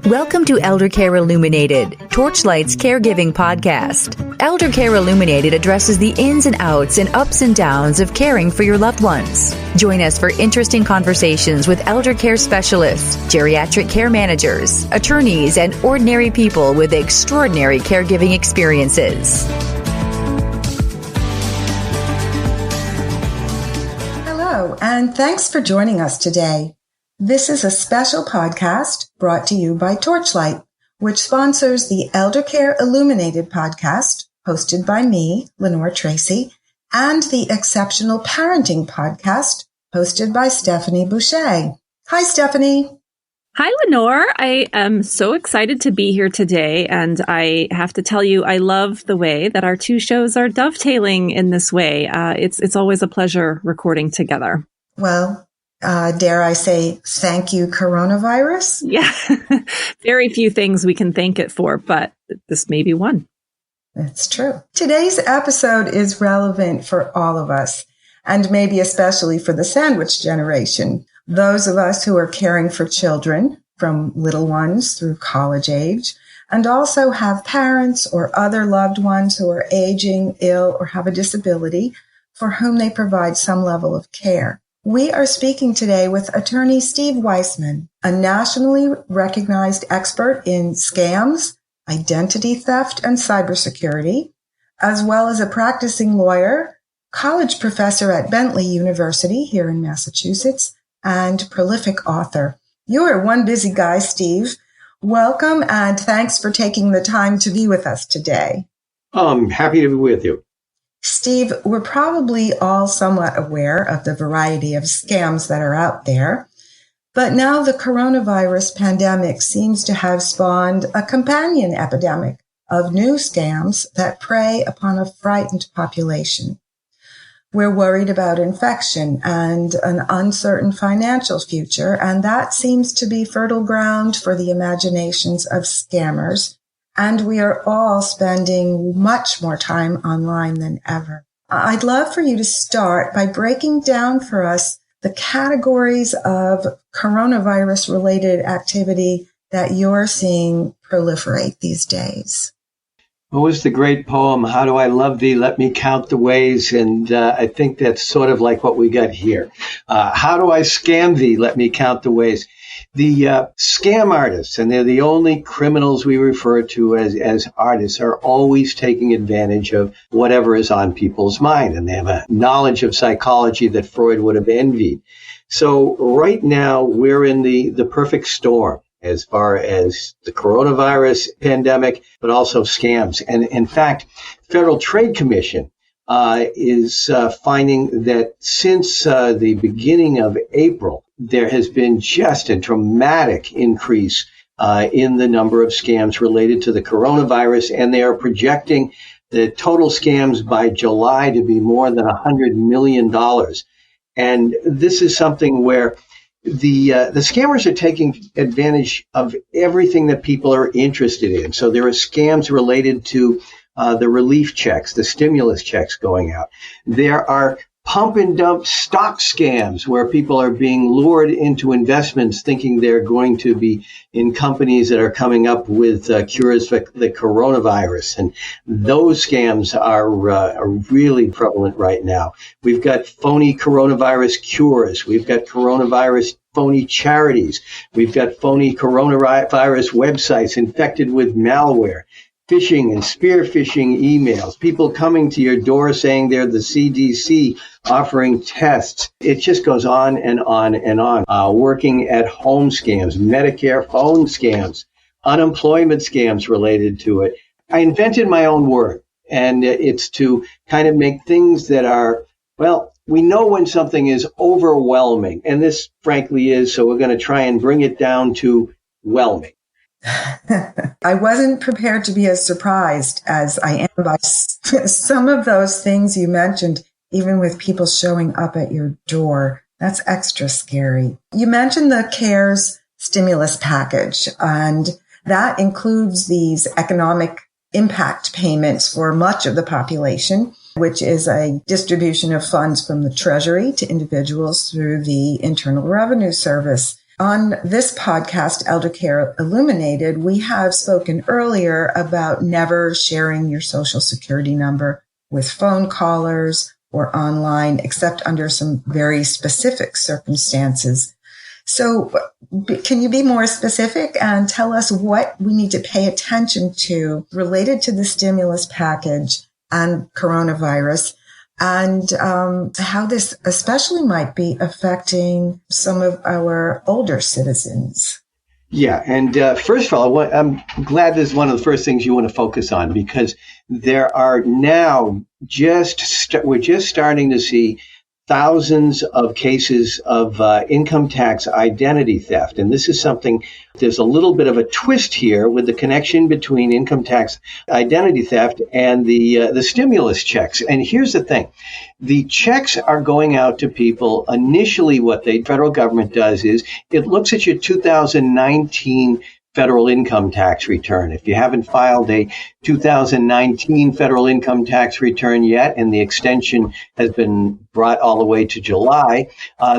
Welcome to Elder Care Illuminated, Torchlight's caregiving podcast. Elder Care Illuminated addresses the ins and outs and ups and downs of caring for your loved ones. Join us for interesting conversations with elder care specialists, geriatric care managers, attorneys, and ordinary people with extraordinary caregiving experiences. Hello, and thanks for joining us today. This is a special podcast brought to you by Torchlight, which sponsors the Elder Care Illuminated podcast, hosted by me, Lenore Tracy, and the Exceptional Parenting podcast, hosted by Stephanie Boucher. Hi, Stephanie. Hi, Lenore. I am so excited to be here today, and I have to tell you, I love the way that our two shows are dovetailing in this way. It's always a pleasure recording together. Well, dare I say, thank you, coronavirus? Yeah, very few things we can thank it for, but this may be one. That's true. Today's episode is relevant for all of us, and maybe especially for the sandwich generation. Those of us who are caring for children, from little ones through college age, and also have parents or other loved ones who are aging, ill, or have a disability for whom they provide some level of care. We are speaking today with attorney Steve Weisman, a nationally recognized expert in scams, identity theft, and cybersecurity, as well as a practicing lawyer, college professor at Bentley University here in Massachusetts, and prolific author. You are one busy guy, Steve. Welcome, and thanks for taking the time to be with us today. I'm happy to be with you. Steve, we're probably all somewhat aware of the variety of scams that are out there, but now the coronavirus pandemic seems to have spawned a companion epidemic of new scams that prey upon a frightened population. We're worried about infection and an uncertain financial future, and that seems to be fertile ground for the imaginations of scammers. And we are all spending much more time online than ever. I'd love for you to start by breaking down for us the categories of coronavirus-related activity that you're seeing proliferate these days. What was the great poem, How Do I Love Thee? Let Me Count the Ways. And I think that's sort of like what we got here. How do I scam thee? Let me count the ways. The scam artists, and they're the only criminals we refer to as artists, are always taking advantage of whatever is on people's mind. And they have a knowledge of psychology that Freud would have envied. So right now, we're in the perfect storm as far as the coronavirus pandemic, but also scams. And in fact, the Federal Trade Commission is finding that since the beginning of April, there has been just a dramatic increase in the number of scams related to the coronavirus, and they are projecting the total scams by July to be more than $100 million. And this is something where the scammers are taking advantage of everything that people are interested in. So there are scams related to the relief checks, the stimulus checks going out. There are pump and dump stock scams where people are being lured into investments thinking they're going to be in companies that are coming up with cures for the coronavirus. And those scams are really prevalent right now. We've got phony coronavirus cures. We've got coronavirus phony charities. We've got phony coronavirus websites infected with malware. Phishing and spear phishing emails, people coming to your door saying they're the CDC offering tests. It just goes on and on and on. Working at home scams, Medicare phone scams, unemployment scams related to it. I invented my own word, and it's to kind of make things that are, well, we know when something is overwhelming, and this frankly is, so we're going to try and bring it down to whelming. I wasn't prepared to be as surprised as I am by some of those things you mentioned, even with people showing up at your door. That's extra scary. You mentioned the CARES stimulus package, and that includes these economic impact payments for much of the population, which is a distribution of funds from the Treasury to individuals through the Internal Revenue Service. On this podcast, Elder Care Illuminated, we have spoken earlier about never sharing your social security number with phone callers or online, except under some very specific circumstances. So can you be more specific and tell us what we need to pay attention to related to the stimulus package and coronavirus, and how this especially might be affecting some of our older citizens? Yeah, and first of all, I'm glad this is one of the first things you want to focus on, because there are now we're just starting to see thousands of cases of income tax identity theft. And this is something, there's a little bit of a twist here with the connection between income tax identity theft and the stimulus checks. And here's the thing. The checks are going out to people. Initially, what the federal government does is it looks at your 2019 federal income tax return. If you haven't filed a 2019 federal income tax return yet, and the extension has been brought all the way to July,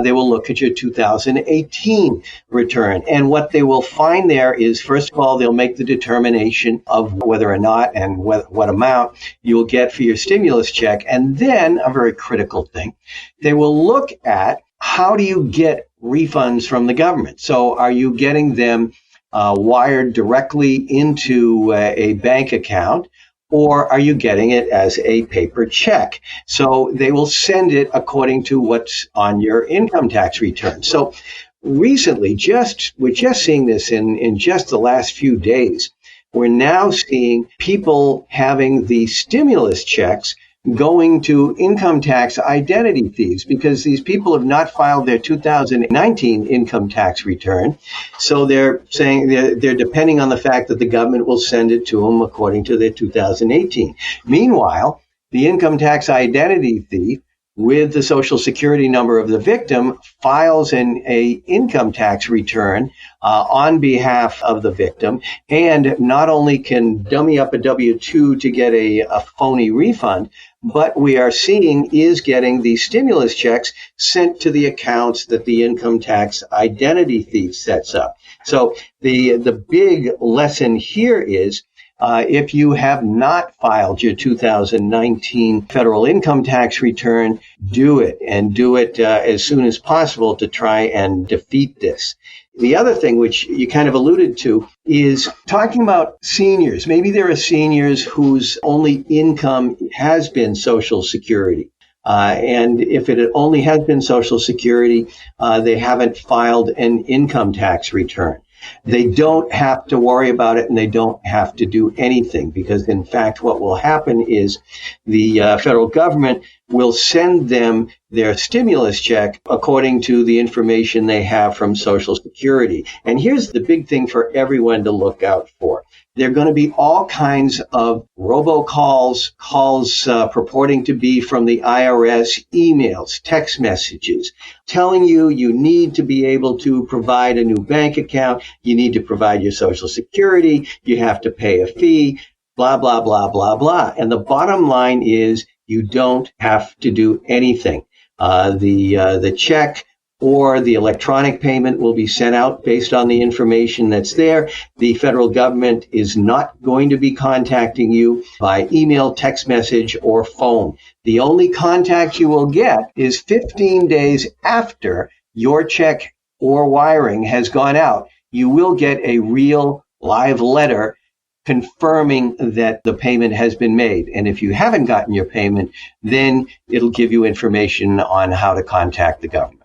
they will look at your 2018 return. And what they will find there is, first of all, they'll make the determination of whether or not and what amount you will get for your stimulus check. And then, a very critical thing, they will look at how do you get refunds from the government. So are you getting them wired directly into a bank account, or are you getting it as a paper check? So they will send it according to what's on your income tax return. So recently, we're just seeing this in just the last few days. We're now seeing people having the stimulus checks going to income tax identity thieves, because these people have not filed their 2019 income tax return. So they're saying they're depending on the fact that the government will send it to them according to their 2018. Meanwhile, the income tax identity thief, with the social security number of the victim, files a income tax return on behalf of the victim, and not only can dummy up a W-2 to get a phony refund, but we are seeing is getting the stimulus checks sent to the accounts that the income tax identity thief sets up. So the big lesson here is, if you have not filed your 2019 federal income tax return, do it, and do it as soon as possible to try and defeat this. The other thing, which you kind of alluded to, is talking about seniors. Maybe there are seniors whose only income has been Social Security. And if it only has been Social Security, they haven't filed an income tax return. They don't have to worry about it, and they don't have to do anything, because, in fact, what will happen is the federal government will send them their stimulus check according to the information they have from Social Security. And here's the big thing for everyone to look out for. There are going to be all kinds of robocalls, calls purporting to be from the IRS, emails, text messages, telling you need to be able to provide a new bank account, you need to provide your Social Security, you have to pay a fee, blah, blah, blah, blah, blah. And the bottom line is you don't have to do anything. The check or the electronic payment will be sent out based on the information that's there. The federal government is not going to be contacting you by email, text message, or phone. The only contact you will get is 15 days after your check or wiring has gone out. You will get a real live letter confirming that the payment has been made. And if you haven't gotten your payment, then it'll give you information on how to contact the government.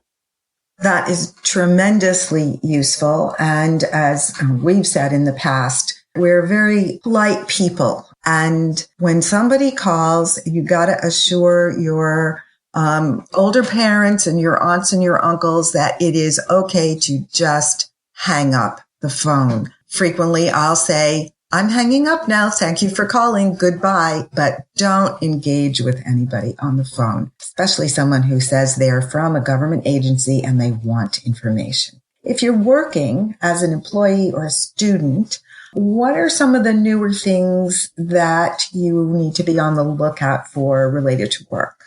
That is tremendously useful. And as we've said in the past, we're very polite people. And when somebody calls, you got to assure your older parents and your aunts and your uncles that it is okay to just hang up the phone. Frequently, I'll say, I'm hanging up now. Thank you for calling. Goodbye. But don't engage with anybody on the phone, especially someone who says they're from a government agency and they want information. If you're working as an employee or a student, what are some of the newer things that you need to be on the lookout for related to work?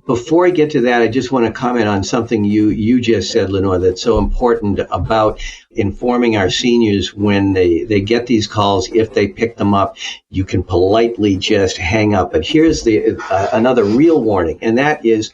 Before I get to that, I just want to comment on something you just said, Lenore, that's so important about informing our seniors when they get these calls. If they pick them up, you can politely just hang up. But here's another real warning, and that is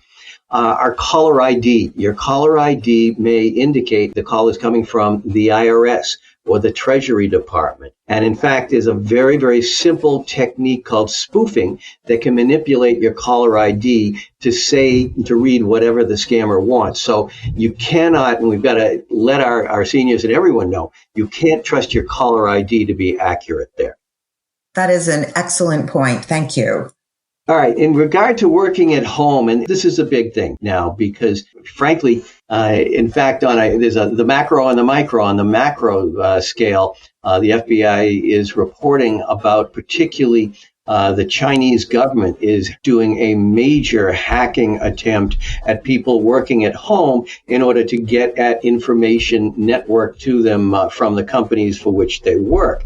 our caller ID. Your caller ID may indicate the call is coming from the IRS or the Treasury Department. And in fact, there's a very, very simple technique called spoofing that can manipulate your caller ID to read whatever the scammer wants. So you cannot, and we've got to let our seniors and everyone know, you can't trust your caller ID to be accurate there. That is an excellent point. Thank you. All right. In regard to working at home, and this is a big thing now because, frankly, in fact, there's the macro and the micro. On the macro scale, the FBI is reporting about particularly the Chinese government is doing a major hacking attempt at people working at home in order to get at information networked to them from the companies for which they work.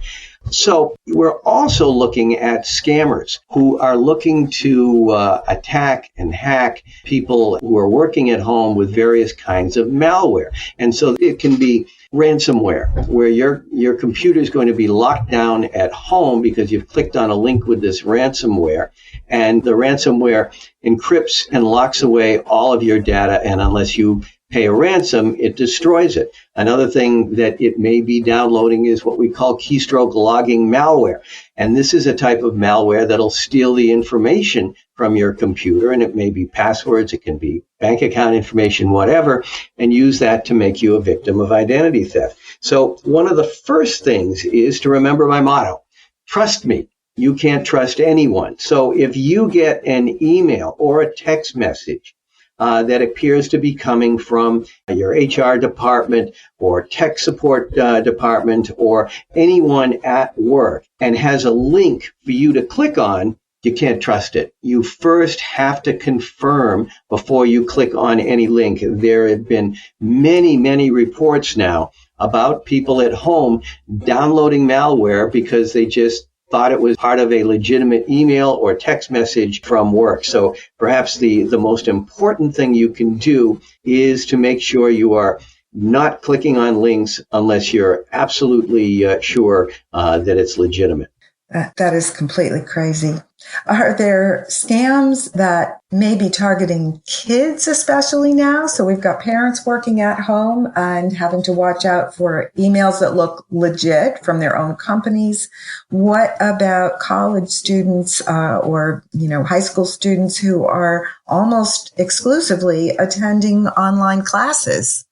So we're also looking at scammers who are looking to attack and hack people who are working at home with various kinds of malware. And so it can be ransomware, where your computer is going to be locked down at home because you've clicked on a link with this ransomware. And the ransomware encrypts and locks away all of your data. And unless you pay a ransom, it destroys it. Another thing that it may be downloading is what we call keystroke logging malware. And this is a type of malware that'll steal the information from your computer, and it may be passwords, it can be bank account information, whatever, and use that to make you a victim of identity theft. So one of the first things is to remember my motto: trust me. You can't trust anyone. So if you get an email or a text message that appears to be coming from your HR department or tech support department or anyone at work and has a link for you to click on, you can't trust it. You first have to confirm before you click on any link. There have been many, many reports now about people at home downloading malware because they just thought it was part of a legitimate email or text message from work. So perhaps the most important thing you can do is to make sure you are not clicking on links unless you're absolutely sure that it's legitimate. That is completely crazy. Are there scams that may be targeting kids especially now? So we've got parents working at home and having to watch out for emails that look legit from their own companies. What about college students or high school students who are almost exclusively attending online classes?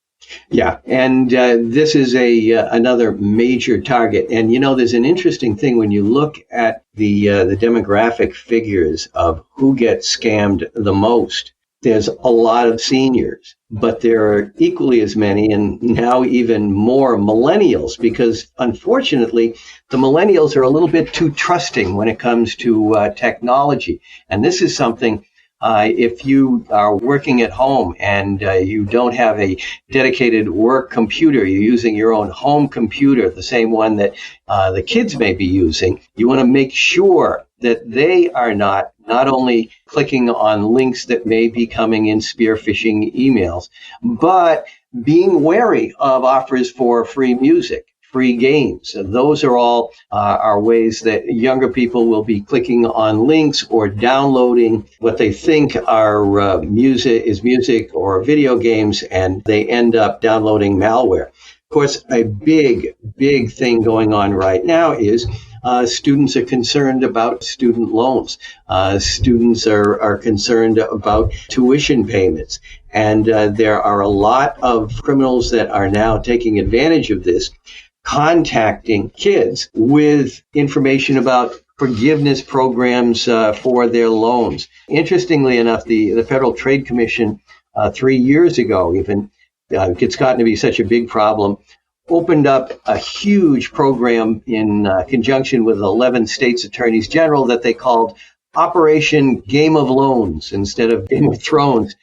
Yeah, and this is another major target. And there's an interesting thing when you look at the demographic figures of who gets scammed the most. There's a lot of seniors, but there are equally as many and now even more millennials, because unfortunately the millennials are a little bit too trusting when it comes to technology. And this is something. If you are working at home and you don't have a dedicated work computer, you're using your own home computer, the same one that the kids may be using, you want to make sure that they are not only clicking on links that may be coming in spear phishing emails, but being wary of offers for free music, free games. Those are all are ways that younger people will be clicking on links or downloading what they think are music or video games, and they end up downloading malware. Of course, a big thing going on right now is students are concerned about student loans. Students are concerned about tuition payments. And there are a lot of criminals that are now taking advantage of this, contacting kids with information about forgiveness programs for their loans. Interestingly enough, the Federal Trade Commission 3 years ago, even it's gotten to be such a big problem, opened up a huge program in conjunction with 11 states' attorneys general that they called Operation Game of Loans instead of Game of Thrones.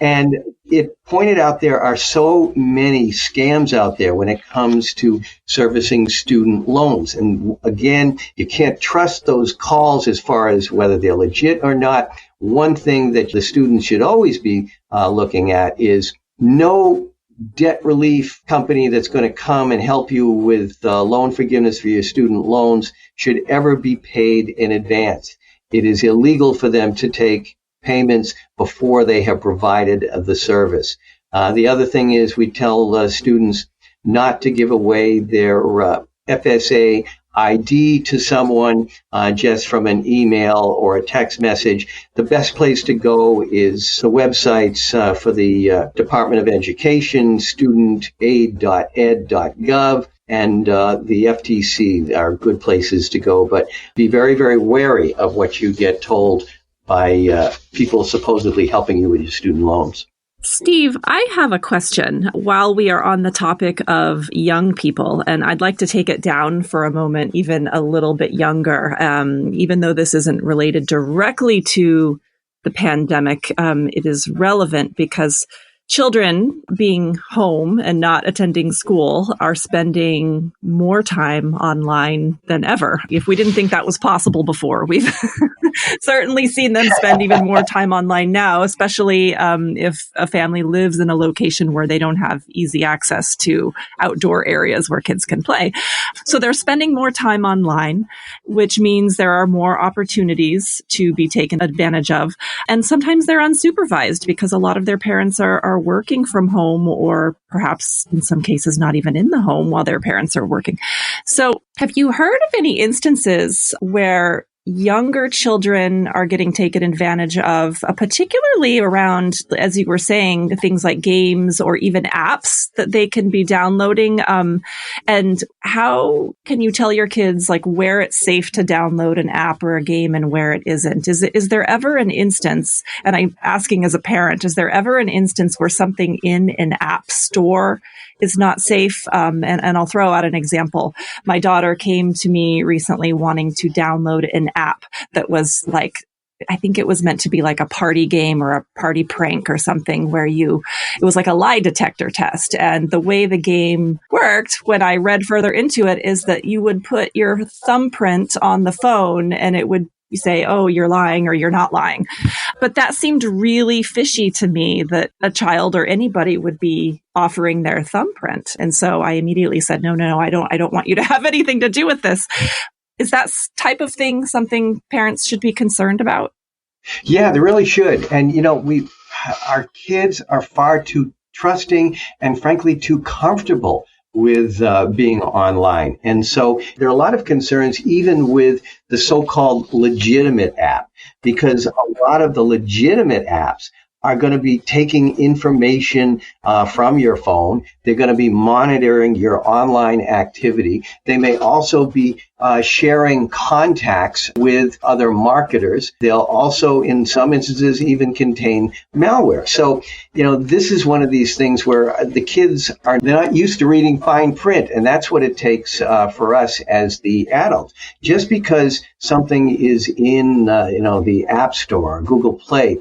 And it pointed out there are so many scams out there when it comes to servicing student loans. And again, you can't trust those calls as far as whether they're legit or not. one thing that the students should always be looking at is no debt relief company that's going to come and help you with loan forgiveness for your student loans should ever be paid in advance. It is illegal for them to take payments before they have provided the service. The other thing is we tell students not to give away their FSA ID to someone just from an email or a text message. The best place to go is the websites for the Department of Education, studentaid.ed.gov, and the FTC are good places to go. But be very, very wary of what you get told by people supposedly helping you with your student loans. Steve, I have a question while we are on the topic of young people, and I'd like to take it down for a moment, even a little bit younger, even though this isn't related directly to the pandemic. It is relevant because children being home and not attending school are spending more time online than ever. If we didn't think that was possible before, we've certainly seen them spend even more time online now, especially if a family lives in a location where they don't have easy access to outdoor areas where kids can play. So they're spending more time online, which means there are more opportunities to be taken advantage of. And sometimes they're unsupervised because a lot of their parents are working from home, or perhaps in some cases not even in the home while their parents are working. So have you heard of any instances where younger children are getting taken advantage of, particularly around, as you were saying, things like games or even apps that they can be downloading? And how can you tell your kids like where it's safe to download an app or a game and where it isn't? Is there ever an instance, and I'm asking as a parent, is there ever an instance where something in an app store is not safe? And I'll throw out an example. My daughter came to me recently wanting to download an app that was like, I think it was meant to be like a party game or a party prank or something where it was like a lie detector test. And the way the game worked, when I read further into it, is that you would put your thumbprint on the phone and it would say, oh, you're lying or you're not lying. But that seemed really fishy to me, that a child or anybody would be offering their thumbprint. And so I immediately said, no, I don't want you to have anything to do with this. Is that type of thing something parents should be concerned about? Yeah, they really should. And, our kids are far too trusting and frankly too comfortable with being online. And so there are a lot of concerns even with the so-called legitimate app, because a lot of the legitimate apps are going to be taking information from your phone. They're going to be monitoring your online activity. They may also be sharing contacts with other marketers. They'll also, in some instances, even contain malware. So, this is one of these things where the kids they're not used to reading fine print. And that's what it takes for us as the adults. Just because something is in, the App Store or Google Play,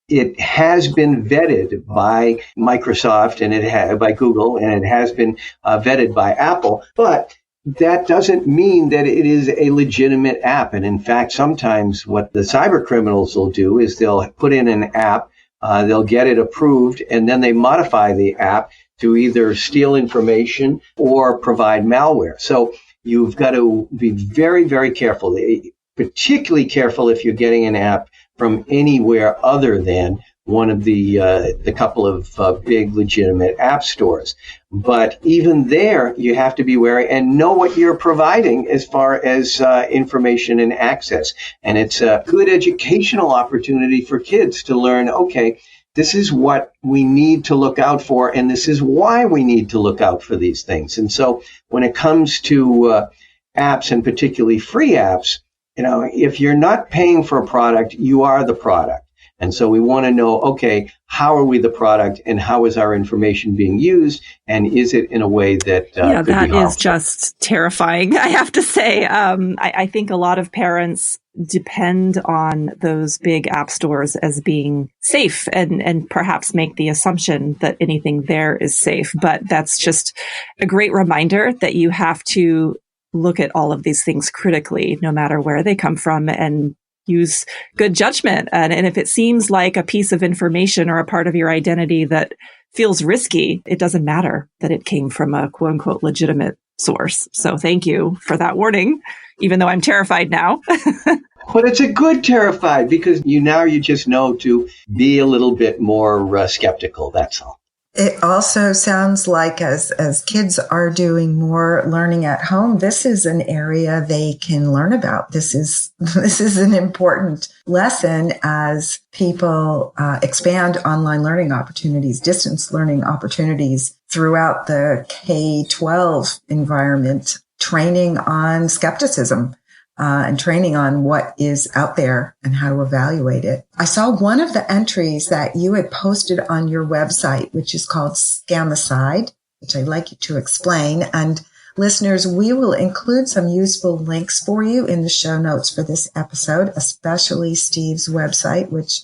it has been vetted by Microsoft and by Google, and it has been vetted by Apple, but that doesn't mean that it is a legitimate app. And in fact, sometimes what the cyber criminals will do is they'll put in an app, they'll get it approved, and then they modify the app to either steal information or provide malware. So you've got to be very, very careful, particularly careful if you're getting an app from anywhere other than one of the couple of big legitimate app stores. But even there, you have to be wary and know what you're providing as far as information and access. And it's a good educational opportunity for kids to learn, okay, this is what we need to look out for, and this is why we need to look out for these things. And so when it comes to apps, and particularly free apps, if you're not paying for a product, you are the product. And so we want to know, okay, how are we the product and how is our information being used? And is it in a way that could be harmful? Is just terrifying, I have to say. I think a lot of parents depend on those big app stores as being safe and perhaps make the assumption that anything there is safe. But that's just a great reminder that you have to look at all of these things critically, no matter where they come from, and use good judgment. And if it seems like a piece of information or a part of your identity that feels risky, it doesn't matter that it came from a quote unquote legitimate source. So thank you for that warning, even though I'm terrified now. But it's a good terrified, because you just know to be a little bit more skeptical. That's all. It also sounds like as kids are doing more learning at home, this is an area they can learn about. This is an important lesson as people expand online learning opportunities, distance learning opportunities throughout the K-12 environment, training on skepticism. And training on what is out there and how to evaluate it. I saw one of the entries that you had posted on your website, which is called Scamicide, which I'd like you to explain. And listeners, we will include some useful links for you in the show notes for this episode, especially Steve's website, which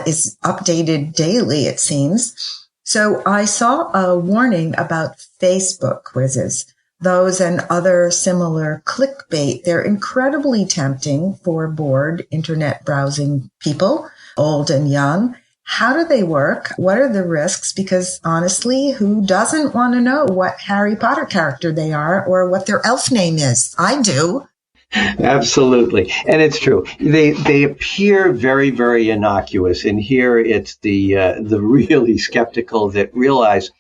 is updated daily, it seems. So I saw a warning about Facebook quizzes. Those and other similar clickbait, they're incredibly tempting for bored internet browsing people, old and young. How do they work? What are the risks? Because honestly, who doesn't want to know what Harry Potter character they are or what their elf name is? I do. Absolutely. And it's true. They appear very, very innocuous. And here it's the really skeptical that realize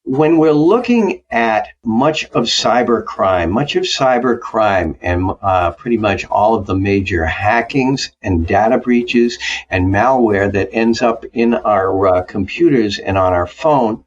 when we're looking at much of cybercrime and pretty much all of the major hackings and data breaches and malware that ends up in our computers and on our phone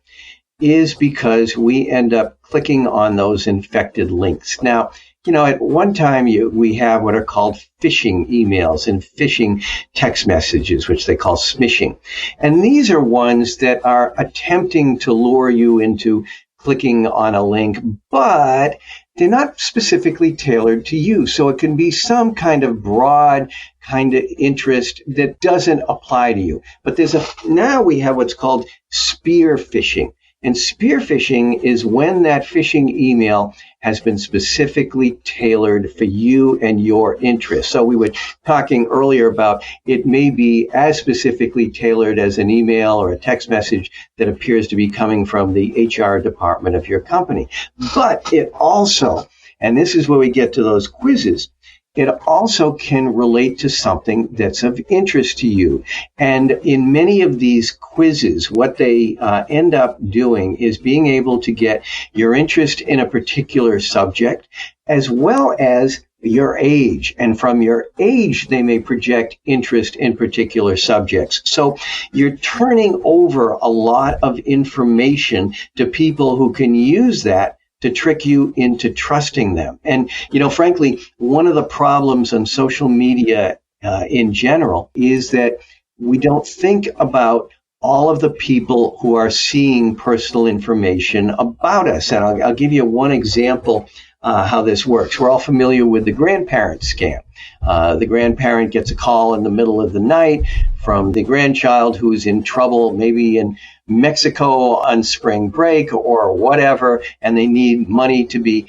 is because we end up clicking on those infected links. Now, at one time we have what are called phishing emails and phishing text messages, which they call smishing. And these are ones that are attempting to lure you into clicking on a link, but they're not specifically tailored to you. So it can be some kind of broad kind of interest that doesn't apply to you. But now we have what's called spear phishing. And spear phishing is when that phishing email has been specifically tailored for you and your interests. So we were talking earlier about it may be as specifically tailored as an email or a text message that appears to be coming from the HR department of your company. But it also, and this is where we get to those quizzes, it also can relate to something that's of interest to you. And in many of these quizzes, what they end up doing is being able to get your interest in a particular subject, as well as your age. And from your age, they may project interest in particular subjects. So you're turning over a lot of information to people who can use that to trick you into trusting them. And, frankly, one of the problems on social media in general is that we don't think about all of the people who are seeing personal information about us. And I'll give you one example how this works. We're all familiar with the grandparent scam. The grandparent gets a call in the middle of the night from the grandchild who's in trouble, maybe in Mexico on spring break or whatever, and they need money to be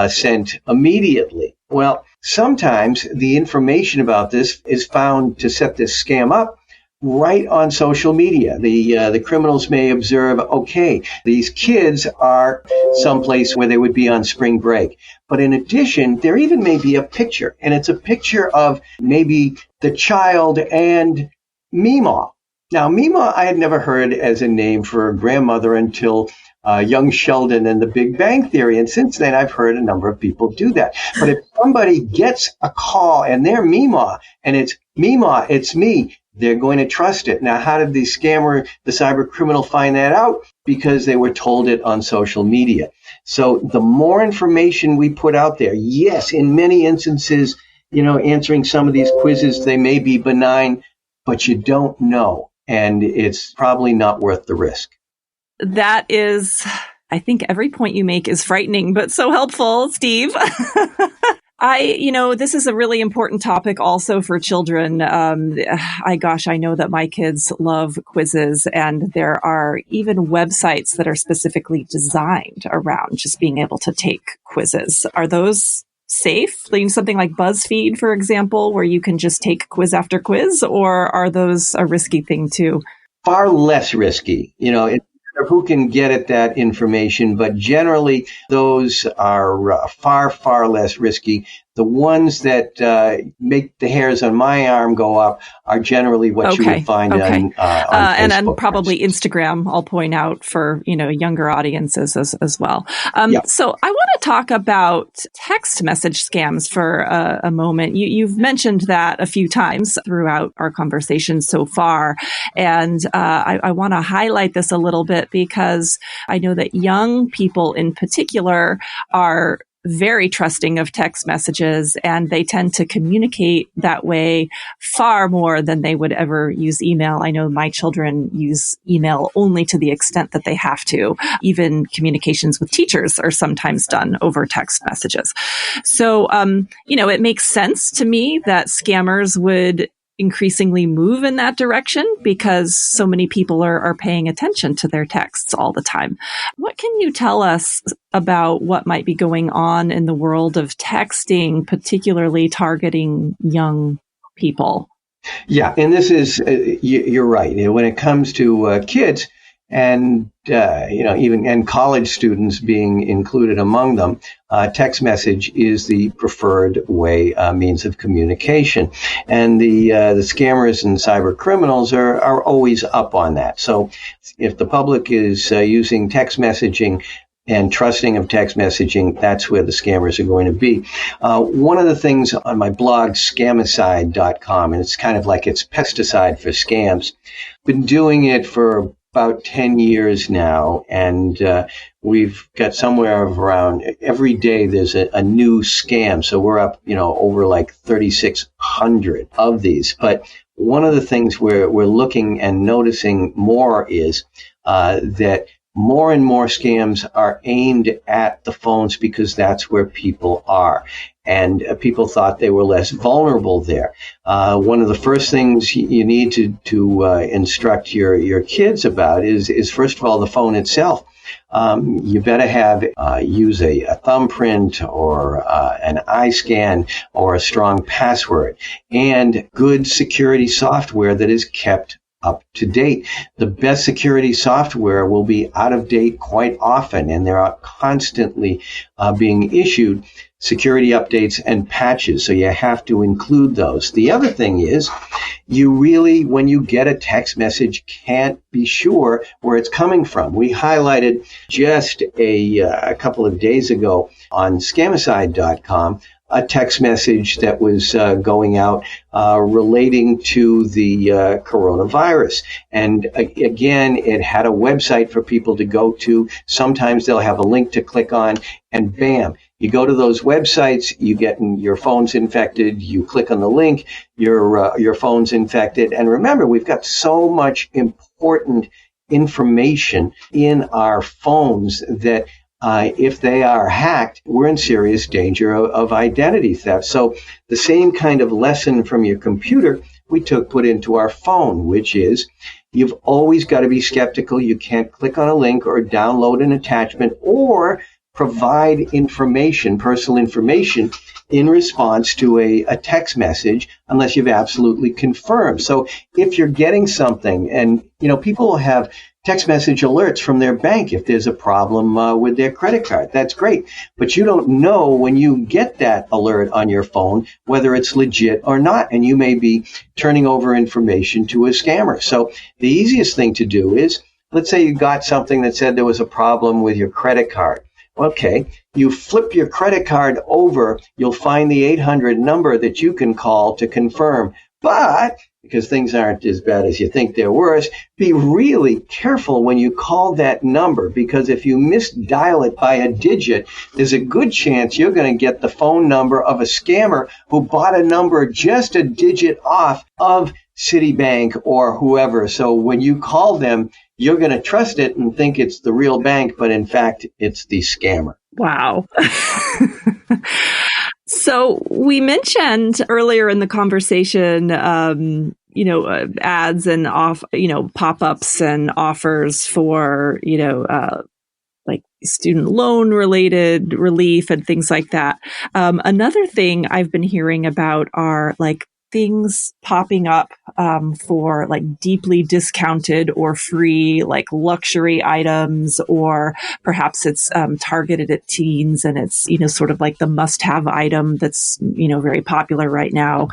sent immediately. Well, sometimes the information about this is found to set this scam up right on social media. The criminals may observe, okay, these kids are someplace where they would be on spring break. But in addition, there even may be a picture, and it's a picture of maybe the child and Meemaw. Now, Meemaw, I had never heard as a name for a grandmother until young Sheldon and the Big Bang Theory. And since then, I've heard a number of people do that. But if somebody gets a call and they're Meemaw, and it's Meemaw, it's me, they're going to trust it. Now, how did the scammer, the cyber criminal, find that out? Because they were told it on social media. So the more information we put out there, yes, in many instances, answering some of these quizzes, they may be benign, but you don't know. And it's probably not worth the risk. That is, I think every point you make is frightening, but so helpful, Steve. This is a really important topic also for children. I know that my kids love quizzes, and there are even websites that are specifically designed around just being able to take quizzes. Are those safe? Like something like BuzzFeed, for example, where you can just take quiz after quiz, or are those a risky thing too? Far less risky. It's who can get at that information, but generally those are far, far less risky. The ones that make the hairs on my arm go up are generally what you would find on Facebook. And probably Instagram, I'll point out for, younger audiences as well. So I want to talk about text message scams for a moment. You've mentioned that a few times throughout our conversation so far. And I want to highlight this a little bit because I know that young people in particular are very trusting of text messages, and they tend to communicate that way far more than they would ever use email. I know my children use email only to the extent that they have to. Even communications with teachers are sometimes done over text messages. So, it makes sense to me that scammers would increasingly move in that direction because so many people are paying attention to their texts all the time. What can you tell us about what might be going on in the world of texting, particularly targeting young people? Yeah, and this is, you're right. When it comes to kids, and even college students being included among them, text message is the preferred means of communication, and the scammers and cyber criminals are always up on that. So, if the public is using text messaging and trusting of text messaging, that's where the scammers are going to be. One of the things on my blog, scamicide.com, and it's kind of like it's pesticide for scams, been doing it for about 10 years now, and we've got somewhere around every day there's a new scam. So we're up, over like 3,600 of these. But one of the things we're looking and noticing more is that more and more scams are aimed at the phones because that's where people are. And people thought they were less vulnerable there. One of the first things you need to instruct your kids about is first of all, the phone itself. You better use a thumbprint or an eye scan or a strong password and good security software that is kept up to date. The best security software will be out of date quite often, and there are constantly being issued security updates and patches, so you have to include those. The other thing is, you really, when you get a text message, can't be sure where it's coming from. We highlighted just a couple of days ago on scamicide.com a text message that was going out relating to the coronavirus. And again, it had a website for people to go to. Sometimes they'll have a link to click on, and bam, you go to those websites, you get your phone's infected, you click on the link, your phone's infected. And remember, we've got so much important information in our phones that if they are hacked, we're in serious danger of identity theft. So the same kind of lesson from your computer we put into our phone, which is you've always got to be skeptical. You can't click on a link or download an attachment or provide information, personal information, in response to a text message unless you've absolutely confirmed. So if you're getting something, and people will have text message alerts from their bank if there's a problem with their credit card. That's great. But you don't know when you get that alert on your phone whether it's legit or not, and you may be turning over information to a scammer. So the easiest thing to do is, let's say you got something that said there was a problem with your credit card. Okay, you flip your credit card over, you'll find the 800 number that you can call to confirm. But because things aren't as bad as you think they're worse, be really careful when you call that number, because if you misdial it by a digit, there's a good chance you're going to get the phone number of a scammer who bought a number just a digit off of Citibank or whoever. So when you call them, you're going to trust it and think it's the real bank, but in fact, it's the scammer. Wow. So we mentioned earlier in the conversation, ads and pop-ups and offers for, like student loan related relief and things like that. Another thing I've been hearing about are like things popping up for like deeply discounted or free like luxury items, or perhaps it's targeted at teens and it's, sort of like the must-have item that's, very popular right now.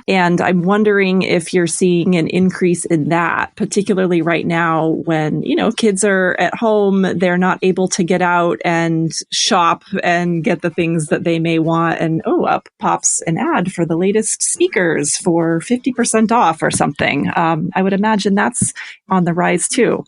And I'm wondering if you're seeing an increase in that, particularly right now when, kids are at home, they're not able to get out and shop and get the things that they may want. And up pops an ad for the latest sneakers for 50% off or something. I would imagine that's on the rise too.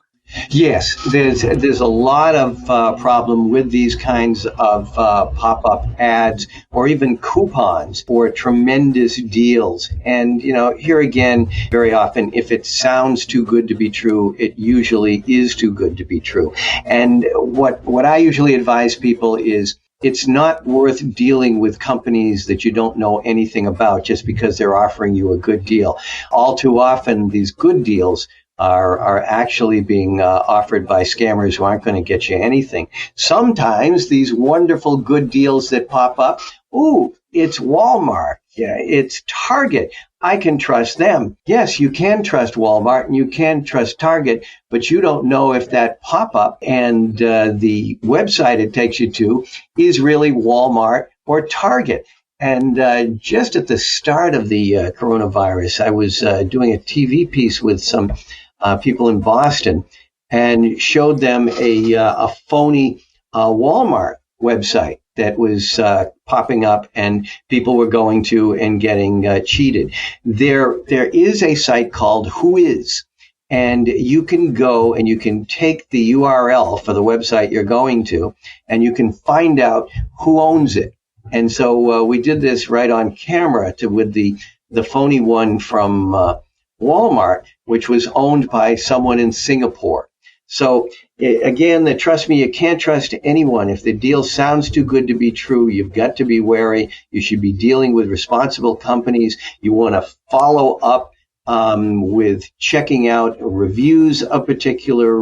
Yes, there's a lot of problem with these kinds of pop-up ads or even coupons for tremendous deals. And, here again, very often, if it sounds too good to be true, it usually is too good to be true. And what I usually advise people is it's not worth dealing with companies that you don't know anything about just because they're offering you a good deal. All too often, these good deals are actually being offered by scammers who aren't going to get you anything. Sometimes these wonderful good deals that pop up, it's Walmart, it's Target. I can trust them. Yes, you can trust Walmart and you can trust Target, but you don't know if that pop-up and the website it takes you to is really Walmart or Target. And just at the start of the coronavirus, I was doing a TV piece with some people in Boston and showed them a phony Walmart website that was popping up and people were going to and getting cheated. There is a site called Whois, and you can go and you can take the URL for the website you're going to and you can find out who owns it. And so we did this right on camera with the phony one from Walmart, which was owned by someone in Singapore. So again, trust me, you can't trust anyone. If the deal sounds too good to be true, you've got to be wary. You should be dealing with responsible companies. You want to follow up with checking out reviews of particular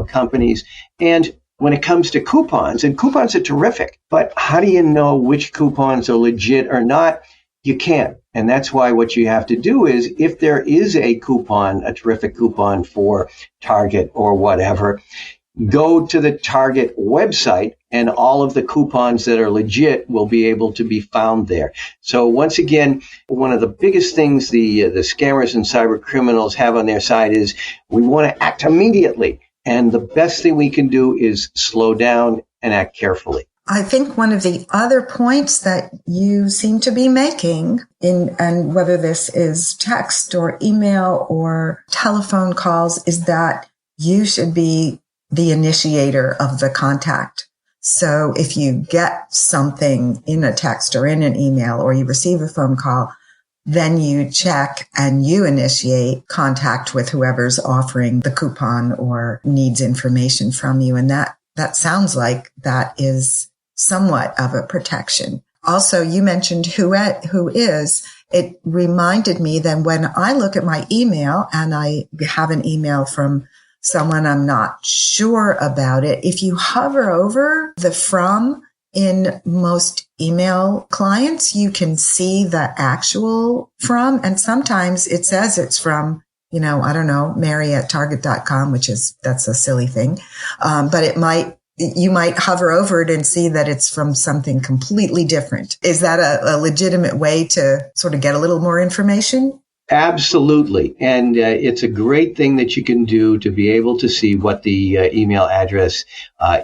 companies. And when it comes to coupons, and coupons are terrific, but how do you know which coupons are legit or not? You can't. And that's why what you have to do is, if there is a coupon, a terrific coupon for Target or whatever, go to the Target website and all of the coupons that are legit will be able to be found there. So once again, one of the biggest things the scammers and cyber criminals have on their side is we want to act immediately. And the best thing we can do is slow down and act carefully. I think one of the other points that you seem to be making, and whether this is text or email or telephone calls, is that you should be the initiator of the contact. So if you get something in a text or in an email or you receive a phone call, then you check and you initiate contact with whoever's offering the coupon or needs information from you. And that sounds like that is somewhat of a protection. Also, you mentioned Whois. It reminded me that when I look at my email and I have an email from someone I'm not sure about it, if you hover over the from in most email clients, you can see the actual from. And sometimes it says it's from, Mary@target.com, that's a silly thing. But you might hover over it and see that it's from something completely different. Is that a legitimate way to sort of get a little more information? Absolutely. And it's a great thing that you can do to be able to see what the email address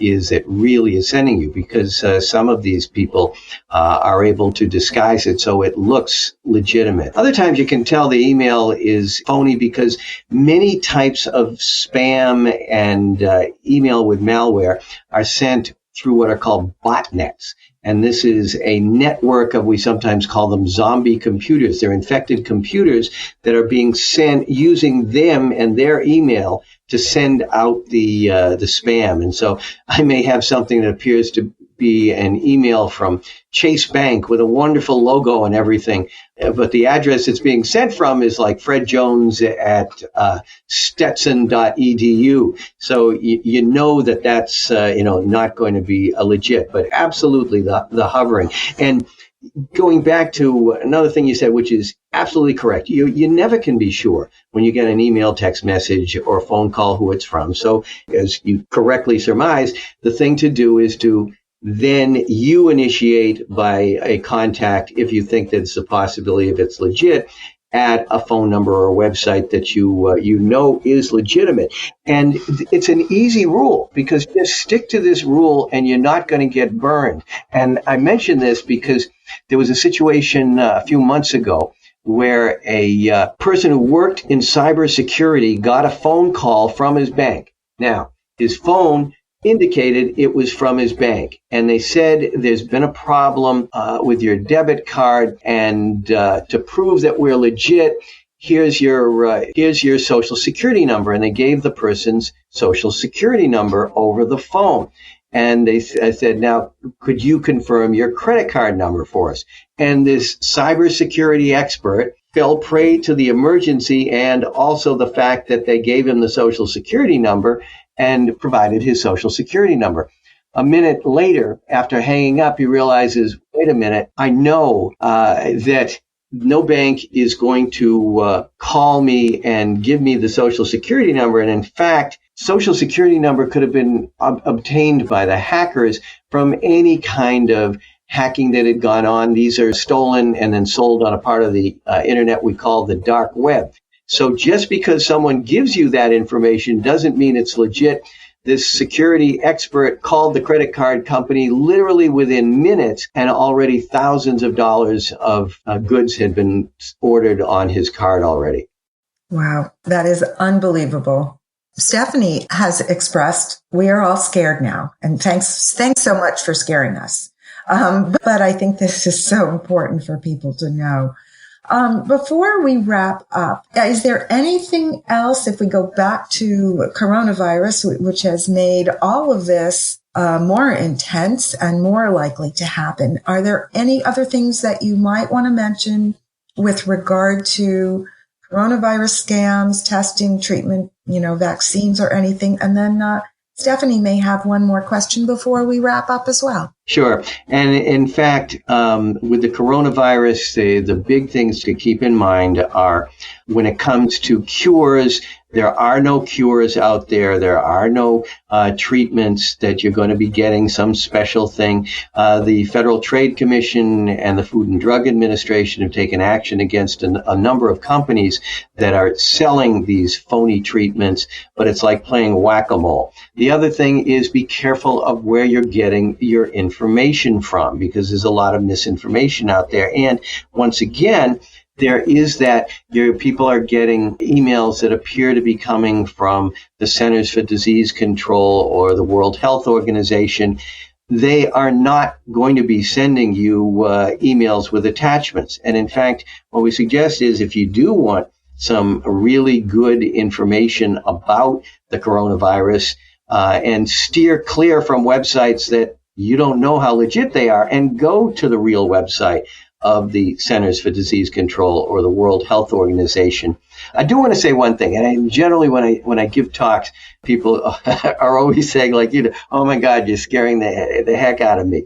is that really is sending you, because some of these people are able to disguise it so it looks legitimate. Other times you can tell the email is phony because many types of spam and email with malware are sent through what are called botnets. And this is a network of, we sometimes call them zombie computers. They're infected computers that are being sent using them and their email to send out the spam. And so I may have something that appears to be an email from Chase Bank with a wonderful logo and everything. But the address it's being sent from is like Fred Jones at Stetson.edu. So you know that that's not going to be a legit, but absolutely the hovering. And going back to another thing you said, which is absolutely correct. You never can be sure when you get an email, text message, or phone call who it's from. So as you correctly surmised, the thing to do is to then you initiate by a contact, if you think there's a possibility of it's legit, at a phone number or a website that you know is legitimate. And it's an easy rule because just stick to this rule and you're not going to get burned. And I mention this because there was a situation a few months ago where a person who worked in cybersecurity got a phone call from his bank. Now, his phone indicated it was from his bank. And they said, there's been a problem with your debit card. And to prove that we're legit, here's your social security number. And they gave the person's social security number over the phone. And I said, now, could you confirm your credit card number for us? And this cybersecurity expert fell prey to the emergency and also the fact that they gave him the social security number and provided his social security number. A minute later, after hanging up, he realizes, wait a minute, I know that no bank is going to call me and give me the social security number. And in fact, social security number could have been obtained by the hackers from any kind of hacking that had gone on. These are stolen and then sold on a part of the internet we call the dark web. So just because someone gives you that information doesn't mean it's legit. This security expert called the credit card company literally within minutes, and already thousands of dollars of goods had been ordered on his card already. Wow, that is unbelievable. Stephanie has expressed, we are all scared now. And thanks so much for scaring us. But I think this is so important for people to know. Before we wrap up, is there anything else, if we go back to coronavirus, which has made all of this more intense and more likely to happen? Are there any other things that you might want to mention with regard to coronavirus scams, testing, treatment, vaccines or anything? And then Stephanie may have one more question before we wrap up as well. Sure. And in fact, with the coronavirus, the big things to keep in mind are when it comes to cures, there are no cures out there. There are no treatments that you're going to be getting some special thing. The Federal Trade Commission and the Food and Drug Administration have taken action against a number of companies that are selling these phony treatments, but it's like playing whack-a-mole. The other thing is be careful of where you're getting your information from, because there's a lot of misinformation out there. And once again, there is that people are getting emails that appear to be coming from the Centers for Disease Control or the World Health Organization. They are not going to be sending you emails with attachments. And in fact, what we suggest is if you do want some really good information about the coronavirus and steer clear from websites that you don't know how legit they are, and go to the real website of the Centers for Disease Control or the World Health Organization. I do want to say one thing, and generally when I give talks, people are always saying, like, oh my God, you're scaring the heck out of me.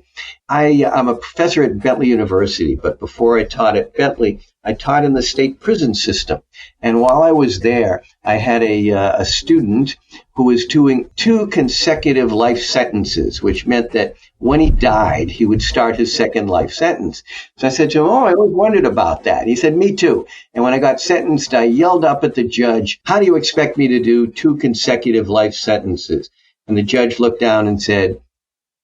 I'm a professor at Bentley University, but before I taught at Bentley, I taught in the state prison system. And while I was there, I had a student who was doing 2 consecutive life sentences, which meant that when he died, he would start his second life sentence. So I said to him, I always wondered about that. He said, me too. And when I got sentenced, I yelled up at the judge, how do you expect me to do 2 consecutive life sentences? And the judge looked down and said,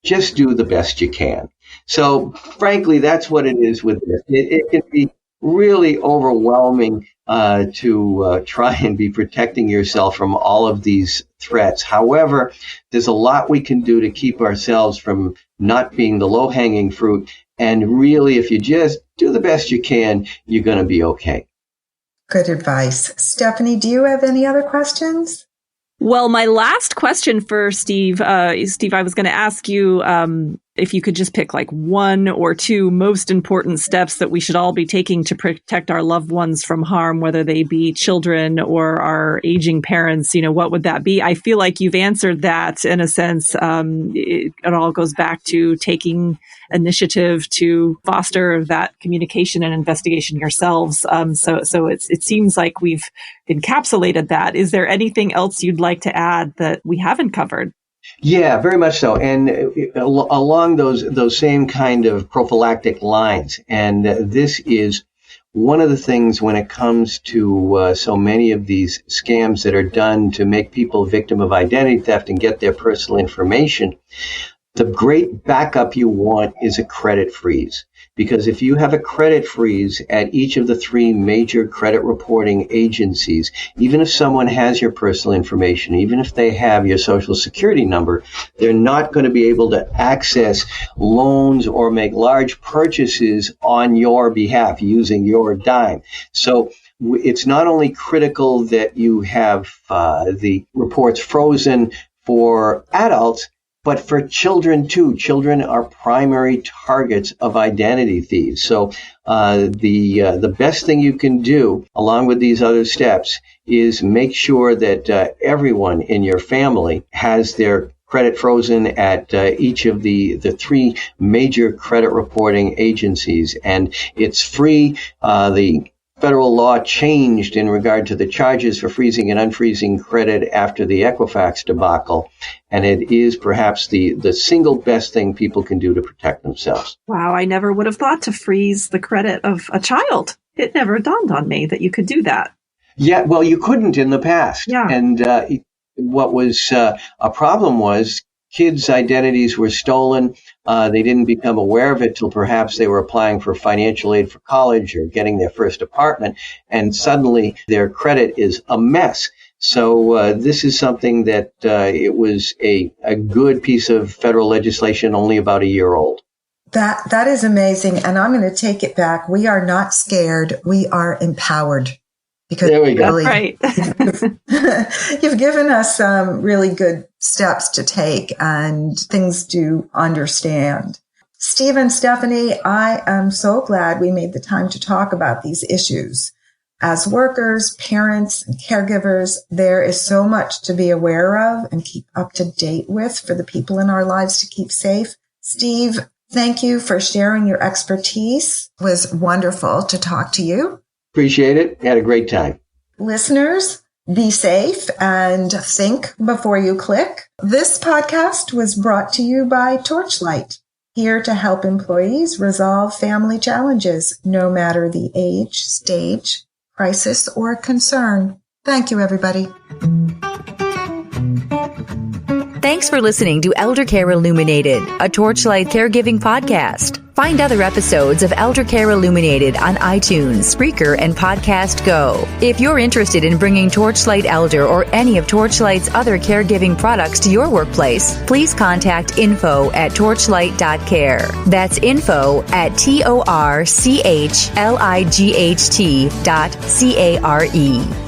just do the best you can. So frankly, that's what it is with this. It can be really overwhelming to try and be protecting yourself from all of these threats. However, there's a lot we can do to keep ourselves from not being the low-hanging fruit. And really, if you just do the best you can, you're going to be okay. Good advice. Stephanie, do you have any other questions? Well, my last question for Steve, I was going to ask you, if you could just pick like one or two most important steps that we should all be taking to protect our loved ones from harm, whether they be children or our aging parents, what would that be? I feel like you've answered that in a sense. It all goes back to taking initiative to foster that communication and investigation yourselves. So it seems like we've encapsulated that. Is there anything else you'd like to add that we haven't covered? Yeah, very much so. And along those same kind of prophylactic lines. And this is one of the things when it comes to so many of these scams that are done to make people victim of identity theft and get their personal information. The great backup you want is a credit freeze. Because if you have a credit freeze at each of the three major credit reporting agencies, even if someone has your personal information, even if they have your social security number, they're not going to be able to access loans or make large purchases on your behalf using your dime. So it's not only critical that you have the reports frozen for adults, but for children too. Children are primary targets of identity thieves. So the best thing you can do, along with these other steps, is make sure that everyone in your family has their credit frozen at each of the three major credit reporting agencies. And it's free. The federal law changed in regard to the charges for freezing and unfreezing credit after the Equifax debacle. And it is perhaps the single best thing people can do to protect themselves. Wow, I never would have thought to freeze the credit of a child. It never dawned on me that you could do that. Yeah, well, you couldn't in the past. Yeah. And what was a problem was kids' identities were stolen. They didn't become aware of it till perhaps they were applying for financial aid for college or getting their first apartment. And suddenly their credit is a mess. So this is something that it was a good piece of federal legislation only about a year old. That is amazing. And I'm going to take it back. We are not scared. We are empowered. Because there we go. Really, right. You've given us some really good steps to take and things to understand. Steve and Stephanie, I am so glad we made the time to talk about these issues. As workers, parents, and caregivers, there is so much to be aware of and keep up to date with for the people in our lives to keep safe. Steve, thank you for sharing your expertise. It was wonderful to talk to you. Appreciate it. Had a great time. Listeners, be safe and think before you click. This podcast was brought to you by Torchlight, here to help employees resolve family challenges, no matter the age, stage, crisis, or concern. Thank you, everybody. Thanks for listening to Elder Care Illuminated, a Torchlight caregiving podcast. Find other episodes of Elder Care Illuminated on iTunes, Spreaker, and Podcast Go. If you're interested in bringing Torchlight Elder or any of Torchlight's other caregiving products to your workplace, please contact info@torchlight.care. That's info@torchlight.care.